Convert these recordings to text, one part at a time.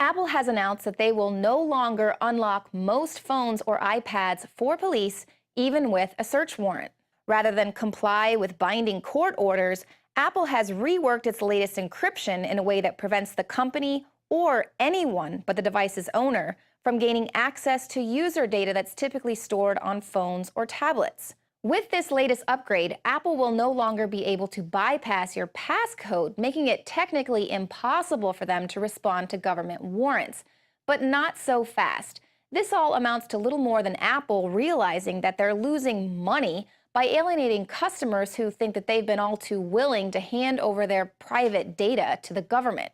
Apple has announced that they will no longer unlock most phones or iPads for police, even with a search warrant. Rather than comply with binding court orders, Apple has reworked its latest encryption in a way that prevents the company or anyone but the device's owner from gaining access to user data that's typically stored on phones or tablets. With this latest upgrade, Apple will no longer be able to bypass your passcode, making it technically impossible for them to respond to government warrants. But not so fast. This all amounts to little more than Apple realizing that they're losing money by alienating customers who think that they've been all too willing to hand over their private data to the government.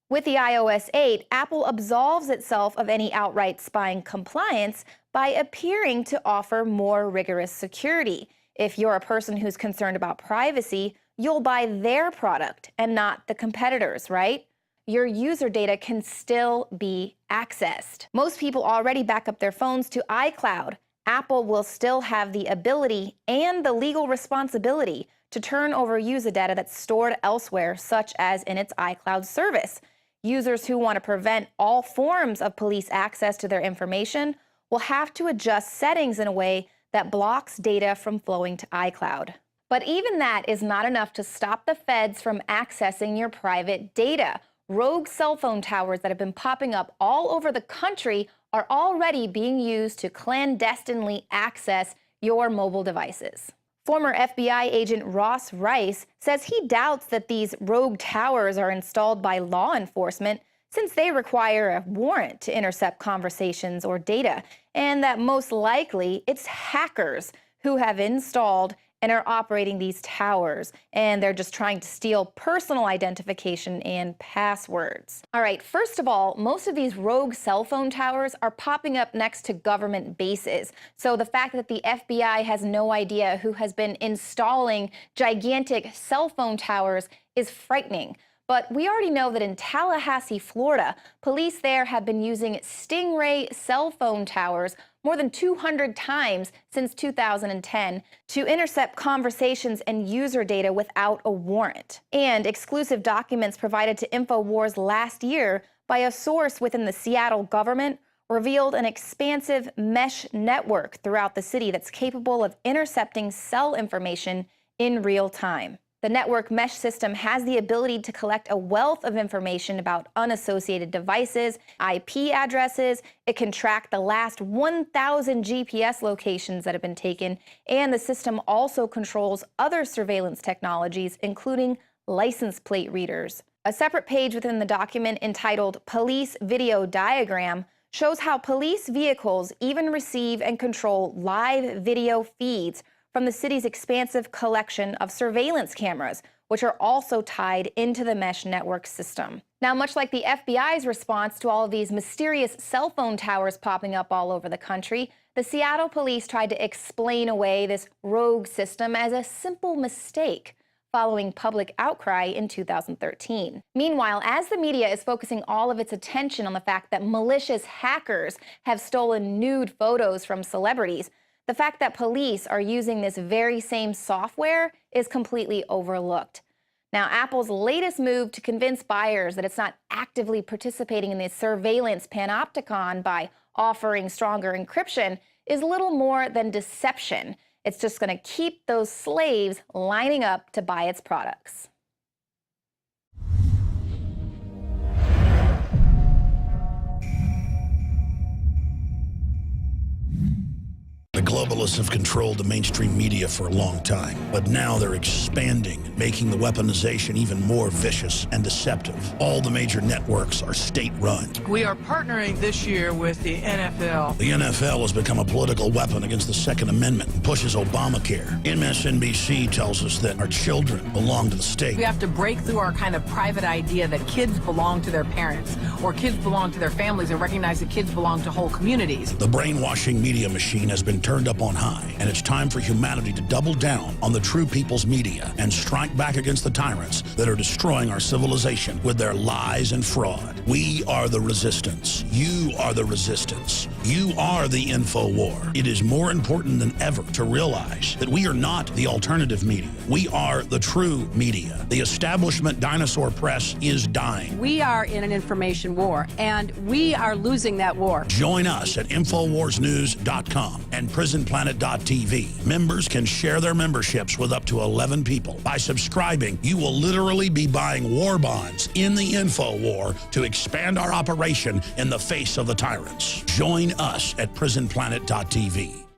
With the iOS 8, Apple absolves itself of any outright spying compliance by appearing to offer more rigorous security. If you're a person who's concerned about privacy, you'll buy their product and not the competitors, right? Your user data can still be accessed. Most people already back up their phones to iCloud. Apple will still have the ability and the legal responsibility to turn over user data that's stored elsewhere, such as in its iCloud service. Users who want to prevent all forms of police access to their information will have to adjust settings in a way that blocks data from flowing to iCloud. But even that is not enough to stop the feds from accessing your private data. Rogue cell phone towers that have been popping up all over the country are already being used to clandestinely access your mobile devices. Former FBI agent Ross Rice says he doubts that these rogue towers are installed by law enforcement, since they require a warrant to intercept conversations or data, and that most likely it's hackers who have installed and are operating these towers, and they're just trying to steal personal identification and passwords. All right, first of all, most of these rogue cell phone towers are popping up next to government bases. So the fact that the FBI has no idea who has been installing gigantic cell phone towers is frightening. But we already know that in Tallahassee, Florida, police there have been using Stingray cell phone towers more than 200 times since 2010 to intercept conversations and user data without a warrant. And exclusive documents provided to InfoWars last year by a source within the Seattle government revealed an expansive mesh network throughout the city that's capable of intercepting cell information in real time. The network mesh system has the ability to collect a wealth of information about unassociated devices, IP addresses. It can track the last 1,000 GPS locations that have been taken, and the system also controls other surveillance technologies, including license plate readers. A separate page within the document entitled Police Video Diagram shows how police vehicles even receive and control live video feeds from the city's expansive collection of surveillance cameras, which are also tied into the mesh network system. Now, much like the FBI's response to all of these mysterious cell phone towers popping up all over the country, the Seattle police tried to explain away this rogue system as a simple mistake following public outcry in 2013. Meanwhile, as the media is focusing all of its attention on the fact that malicious hackers have stolen nude photos from celebrities, the fact that police are using this very same software is completely overlooked. Now, Apple's latest move to convince buyers that it's not actively participating in the surveillance panopticon by offering stronger encryption is little more than deception. It's just going to keep those slaves lining up to buy its products. The globalists have controlled the mainstream media for a long time, but now they're expanding, making the weaponization even more vicious and deceptive. All the major networks are state-run. We are partnering this year with the NFL. The NFL has become a political weapon against the Second Amendment and pushes Obamacare. MSNBC tells us that our children belong to the state. We have to break through our kind of private idea that kids belong to their parents or kids belong to their families and recognize that kids belong to whole communities. The brainwashing media machine has been turned up on high, and it's time for humanity to double down on the true people's media and strike back against the tyrants that are destroying our civilization with their lies and fraud. We are the resistance. You are the resistance. You are the info war. It is more important than ever to realize that we are not the alternative media. We are the true media. The establishment dinosaur press is dying. We are in an information war, and we are losing that war. Join us at InfoWarsNews.com and PrisonPlanet.tv. Members can share their memberships with up to 11 people. By subscribing, you will literally be buying war bonds in the info war to expand our operation in the face of the tyrants. Join us at PrisonPlanet.tv.